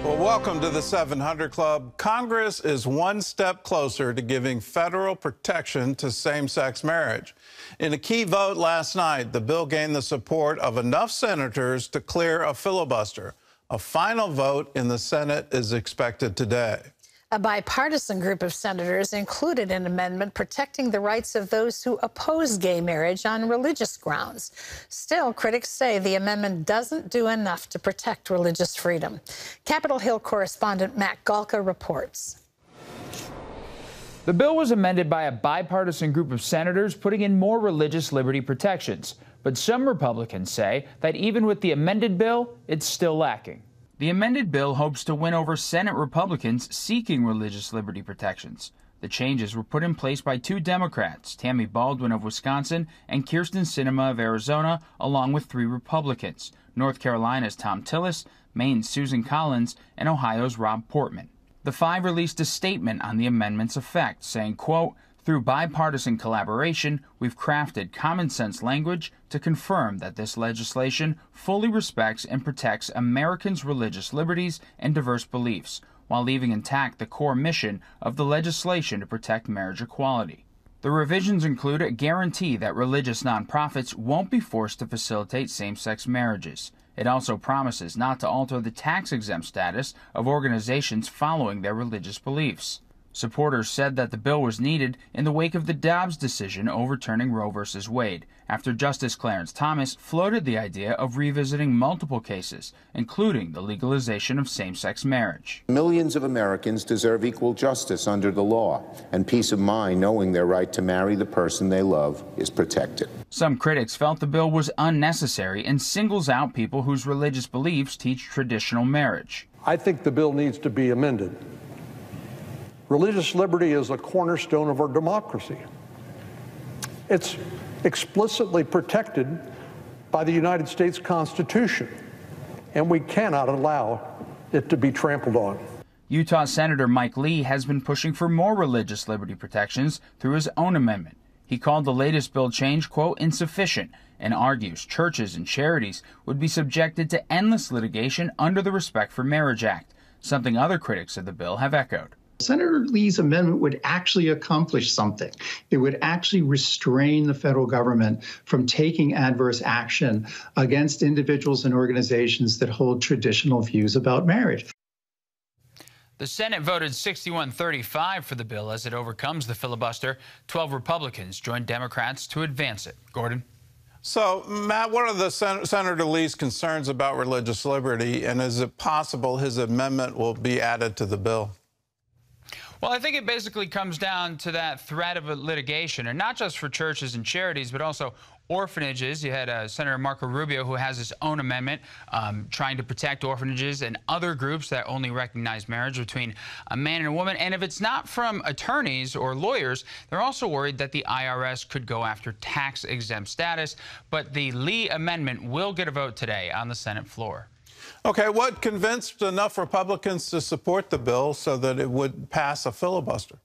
Well, welcome to the 700 Club. Congress is one step closer to giving federal protection to same-sex marriage. In a key vote last night, the bill gained the support of enough senators to clear a filibuster. A final vote in the Senate is expected today. A bipartisan group of senators included an amendment protecting the rights of those who oppose gay marriage on religious grounds. Still, critics say the amendment doesn't do enough to protect religious freedom. Capitol Hill correspondent Matt Galka reports. The bill was amended by a bipartisan group of senators putting in more religious liberty protections. But some Republicans say that even with the amended bill, it's still lacking. The amended bill hopes to win over Senate Republicans seeking religious liberty protections. The changes were put in place by two Democrats, Tammy Baldwin of Wisconsin and Kyrsten Sinema of Arizona, along with three Republicans, North Carolina's Tom Tillis, Maine's Susan Collins, and Ohio's Rob Portman. The five released a statement on the amendment's effect, saying, quote, "Through bipartisan collaboration, we've crafted common-sense language to confirm that this legislation fully respects and protects Americans' religious liberties and diverse beliefs, while leaving intact the core mission of the legislation to protect marriage equality." The revisions include a guarantee that religious nonprofits won't be forced to facilitate same-sex marriages. It also promises not to alter the tax-exempt status of organizations following their religious beliefs. Supporters said that the bill was needed in the wake of the Dobbs decision overturning Roe v. Wade, after Justice Clarence Thomas floated the idea of revisiting multiple cases, including the legalization of same-sex marriage. Millions of Americans deserve equal justice under the law, and peace of mind knowing their right to marry the person they love is protected. Some critics felt the bill was unnecessary and singles out people whose religious beliefs teach traditional marriage. I think the bill needs to be amended. Religious liberty is a cornerstone of our democracy. It's explicitly protected by the United States Constitution, and we cannot allow it to be trampled on. Utah Senator Mike Lee has been pushing for more religious liberty protections through his own amendment. He called the latest bill change, quote, insufficient, and argues churches and charities would be subjected to endless litigation under the Respect for Marriage Act, something other critics of the bill have echoed. Senator Lee's amendment would actually accomplish something. It would actually restrain the federal government from taking adverse action against individuals and organizations that hold traditional views about marriage. The Senate voted 61-35 for the bill as it overcomes the filibuster. 12 Republicans joined Democrats to advance it. Gordon? So, Matt, what are the Senator Lee's concerns about religious liberty, and is it possible his amendment will be added to the bill? Well, I think it basically comes down to that threat of litigation, and not just for churches and charities, but also orphanages. You had Senator Marco Rubio, who has his own amendment trying to protect orphanages and other groups that only recognize marriage between a man and a woman. And if it's not from attorneys or lawyers, they're also worried that the IRS could go after tax-exempt status. But the Lee amendment will get a vote today on the Senate floor. Okay, what convinced enough Republicans to support the bill so that it would pass a filibuster?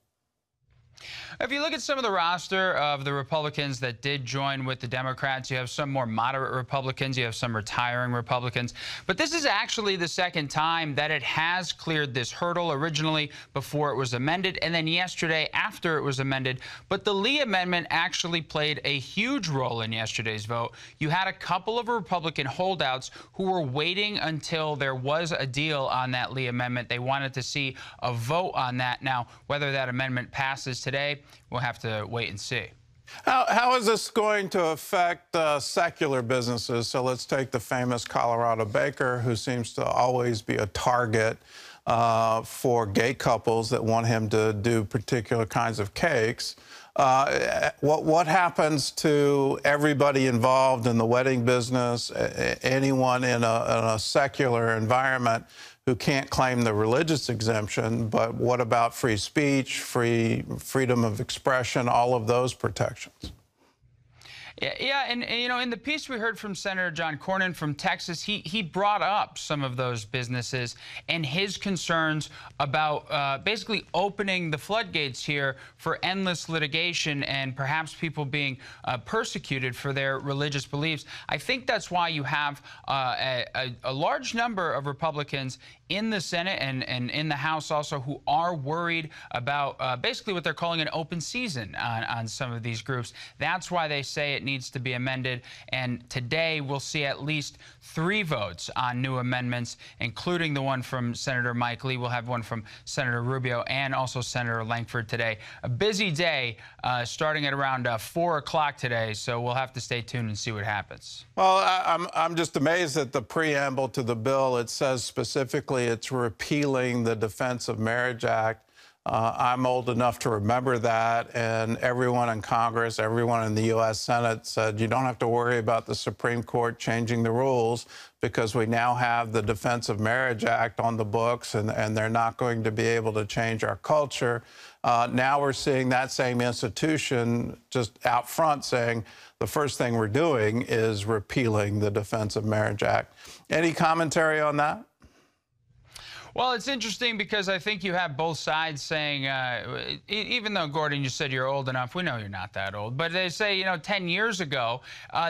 If you look at some of the roster of the Republicans that did join with the Democrats, you have some more moderate Republicans, you have some retiring Republicans. But this is actually the second time that it has cleared this hurdle, originally before it was amended, and then yesterday after it was amended. But the Lee amendment actually played a huge role in yesterday's vote. You had a couple of Republican holdouts who were waiting until there was a deal on that Lee amendment. They wanted to see a vote on that. Now, whether that amendment passes today, we'll have to wait and see. How is this going to affect secular businesses? So let's take the famous Colorado baker, who seems to always be a target for gay couples that want him to do particular kinds of cakes. What happens to everybody involved in the wedding business, anyone in a secular environment who can't claim the religious exemption, but what about free speech, freedom of expression, all of those protections? Yeah, and you know, in the piece we heard from Senator John Cornyn from Texas, he brought up some of those businesses and his concerns about basically opening the floodgates here for endless litigation and perhaps people being persecuted for their religious beliefs. I think that's why you have a large number of Republicans in the Senate and in the House also who are worried about basically what they're calling an open season on some of these groups. That's why they say it needs to be amended. And today we'll see at least 3 votes on new amendments, including the one from Senator Mike Lee. We'll have one from Senator Rubio and also Senator Lankford today. A busy day starting at around 4 o'clock today, so we'll have to stay tuned and see what happens. Well, I'm just amazed at the preamble to the bill. It says specifically it's repealing the Defense of Marriage Act. I'm old enough to remember that, and everyone in Congress, everyone in the U.S. Senate said you don't have to worry about the Supreme Court changing the rules because we now have the Defense of Marriage Act on the books, and they're not going to be able to change our culture. Now we're seeing that same institution just out front saying the first thing we're doing is repealing the Defense of Marriage Act. Any commentary on that? Well, it's interesting because I think you have both sides saying, even though, Gordon, you said you're old enough, we know you're not that old, but they say, you know, 10 years ago,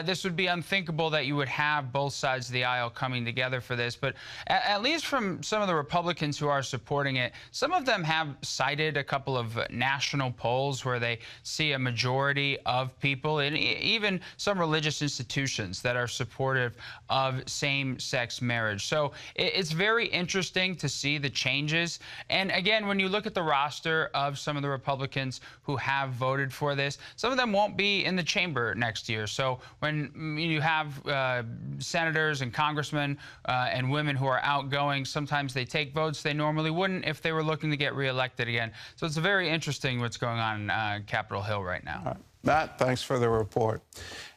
this would be unthinkable that you would have both sides of the aisle coming together for this. But at least from some of the Republicans who are supporting it, some of them have cited a couple of national polls where they see a majority of people, and even some religious institutions that are supportive of same-sex marriage. So it's very interesting to see the changes. And again, when you look at the roster of some of the Republicans who have voted for this, some of them won't be in the chamber next year. So when you have senators and congressmen and women who are outgoing, sometimes they take votes they normally wouldn't if they were looking to get reelected again. So it's very interesting what's going on Capitol Hill right now. All right. Matt, thanks for the report.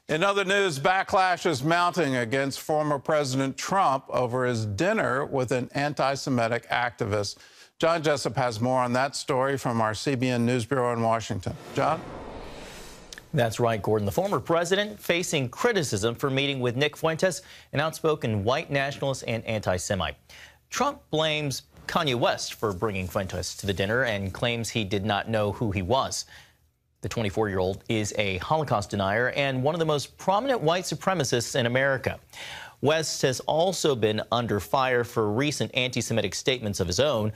In other news, backlash is mounting against former President Trump over his dinner with an anti-Semitic activist. John Jessup has more on that story from our CBN News Bureau in Washington. John? That's right, Gordon. The former president facing criticism for meeting with Nick Fuentes, an outspoken white nationalist and anti-Semite. Trump blames Kanye West for bringing Fuentes to the dinner and claims he did not know who he was. The 24-year-old is a Holocaust denier and one of the most prominent white supremacists in America. West has also been under fire for recent anti-Semitic statements of his own.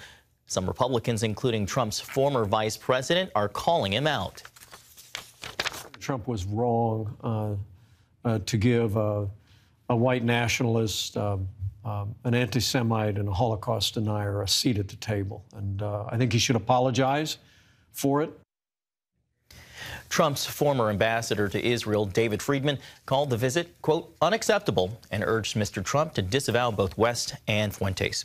Some Republicans, including Trump's former vice president, are calling him out. Trump was wrong to give a white nationalist, an anti-Semite, and a Holocaust denier a seat at the table. And I think he should apologize for it. Trump's former ambassador to Israel, David Friedman, called the visit, quote, unacceptable, and urged Mr. Trump to disavow both West and Fuentes.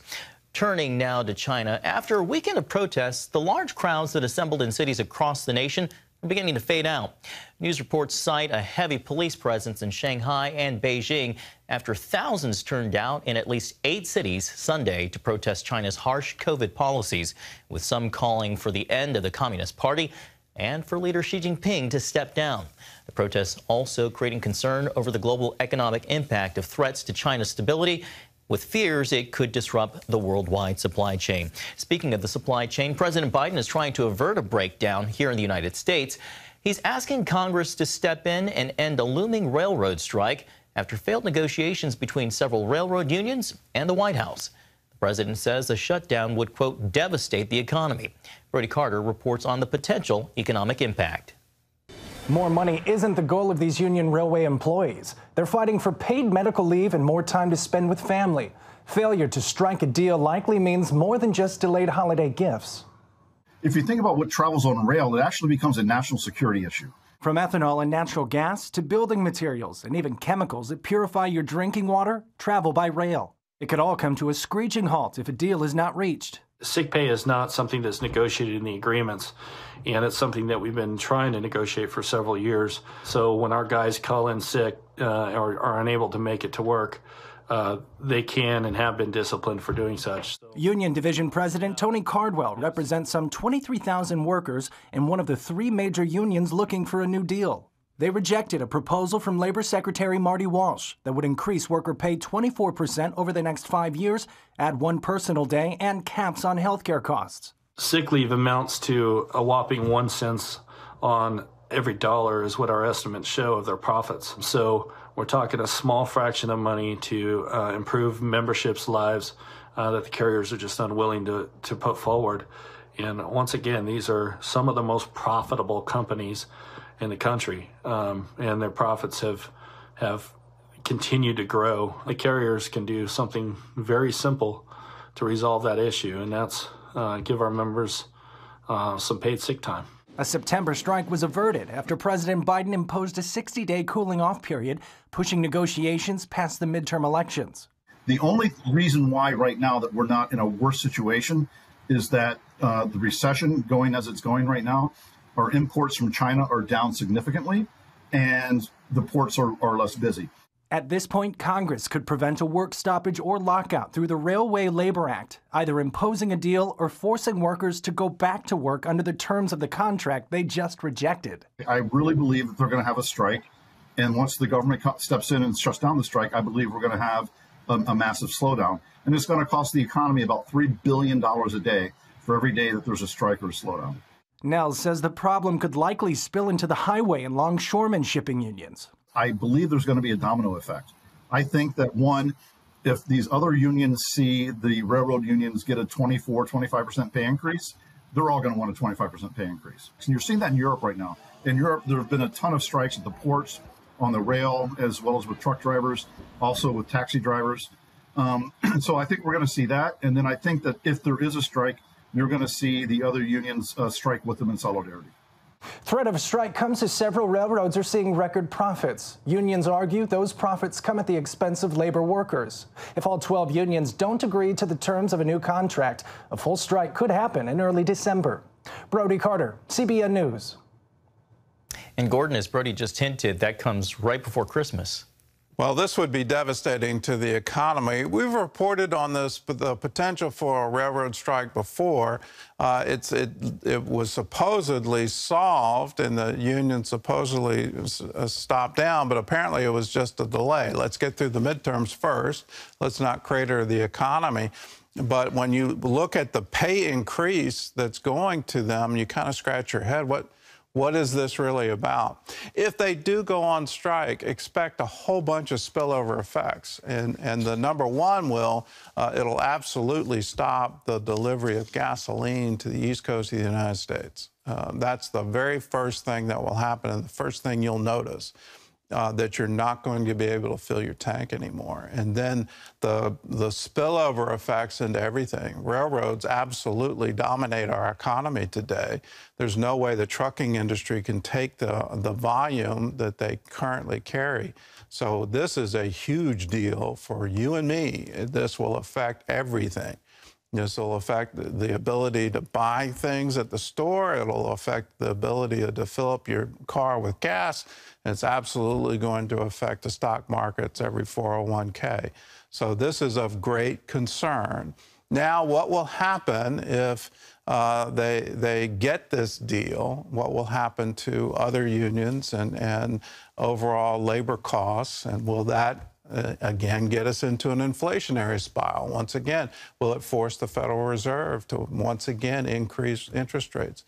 Turning now to China, after a weekend of protests, the large crowds that assembled in cities across the nation are beginning to fade out. News reports cite a heavy police presence in Shanghai and Beijing after thousands turned out in at least 8 cities Sunday to protest China's harsh COVID policies, with some calling for the end of the Communist Party and for leader Xi Jinping to step down. The protests also creating concern over the global economic impact of threats to China's stability, with fears it could disrupt the worldwide supply chain. Speaking of the supply chain, President Biden is trying to avert a breakdown here in the United States. He's asking Congress to step in and end a looming railroad strike after failed negotiations between several railroad unions and the White House. The president says the shutdown would, quote, devastate the economy. Brody Carter reports on the potential economic impact. More money isn't the goal of these union railway employees. They're fighting for paid medical leave and more time to spend with family. Failure to strike a deal likely means more than just delayed holiday gifts. If you think about what travels on rail, it actually becomes a national security issue. From ethanol and natural gas to building materials and even chemicals that purify your drinking water travel by rail. It could all come to a screeching halt if a deal is not reached. Sick pay is not something that's negotiated in the agreements, and it's something that we've been trying to negotiate for several years. So when our guys call in sick or are unable to make it to work, they can and have been disciplined for doing such. Union Division President Tony Cardwell represents some 23,000 workers in one of the 3 major unions looking for a new deal. They rejected a proposal from Labor Secretary Marty Walsh that would increase worker pay 24% over the next 5 years, add 1 personal day, and caps on healthcare costs. Sick leave amounts to a whopping 1 cent on every dollar is what our estimates show of their profits. So we're talking a small fraction of money to improve membership's lives that the carriers are just unwilling to put forward. And once again, these are some of the most profitable companies in the country, and their profits have continued to grow. The carriers can do something very simple to resolve that issue, and that's give our members some paid sick time. A September strike was averted after President Biden imposed a 60-day cooling-off period, pushing negotiations past the midterm elections. The only reason why right now that we're not in a worse situation is that the recession going as it's going right now, our imports from China are down significantly, and the ports are less busy. At this point, Congress could prevent a work stoppage or lockout through the Railway Labor Act, either imposing a deal or forcing workers to go back to work under the terms of the contract they just rejected. I really believe that they're going to have a strike, and once the government steps in and shuts down the strike, I believe we're going to have a massive slowdown. And it's going to cost the economy about $3 billion a day for every day that there's a strike or a slowdown. Nels says the problem could likely spill into the highway and longshoremen shipping unions. I believe there's going to be a domino effect. I think that, one, if these other unions see the railroad unions get a 25% pay increase, they're all going to want a 25% pay increase. And you're seeing that in Europe right now. In Europe, there have been a ton of strikes at the ports, on the rail, as well as with truck drivers, also with taxi drivers. So I think we're going to see that. And then I think that if there is a strike, you're going to see the other unions strike with them in solidarity. Threat of a strike comes as several railroads are seeing record profits. Unions argue those profits come at the expense of labor workers. If all 12 unions don't agree to the terms of a new contract, a full strike could happen in early December. Brody Carter, CBN News. And Gordon, as Brody just hinted, that comes right before Christmas. Well, this would be devastating to the economy. We've reported on this, but the potential for a railroad strike before. It was supposedly solved, and the union supposedly stopped down, but apparently it was just a delay. Let's get through the midterms first. Let's not crater the economy. But when you look at the pay increase that's going to them, you kind of scratch your head. What is this really about? If they do go on strike, expect a whole bunch of spillover effects. And the number one it'll absolutely stop the delivery of gasoline to the East Coast of the United States. That's the very first thing that will happen, and the first thing you'll notice. That you're not going to be able to fill your tank anymore. And then the spillover effects into everything. Railroads absolutely dominate our economy today. There's no way the trucking industry can take the volume that they currently carry. So this is a huge deal for you and me. This will affect everything. This will affect the ability to buy things at the store. It'll affect the ability to fill up your car with gas. It's absolutely going to affect the stock markets, every 401k. So this is of great concern. Now, what will happen if they get this deal? What will happen to other unions and overall labor costs? And will that again get us into an inflationary spiral? Once again, will it force the Federal Reserve to once again increase interest rates?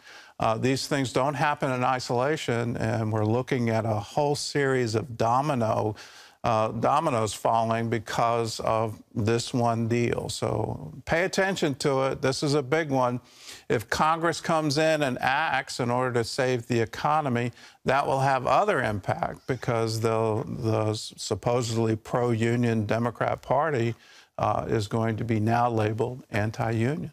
These things don't happen in isolation, and we're looking at a whole series of dominoes falling because of this one deal. So pay attention to it. This is a big one. If Congress comes in and acts in order to save the economy, that will have other impact, because the supposedly pro-union Democrat Party is going to be now labeled anti-union.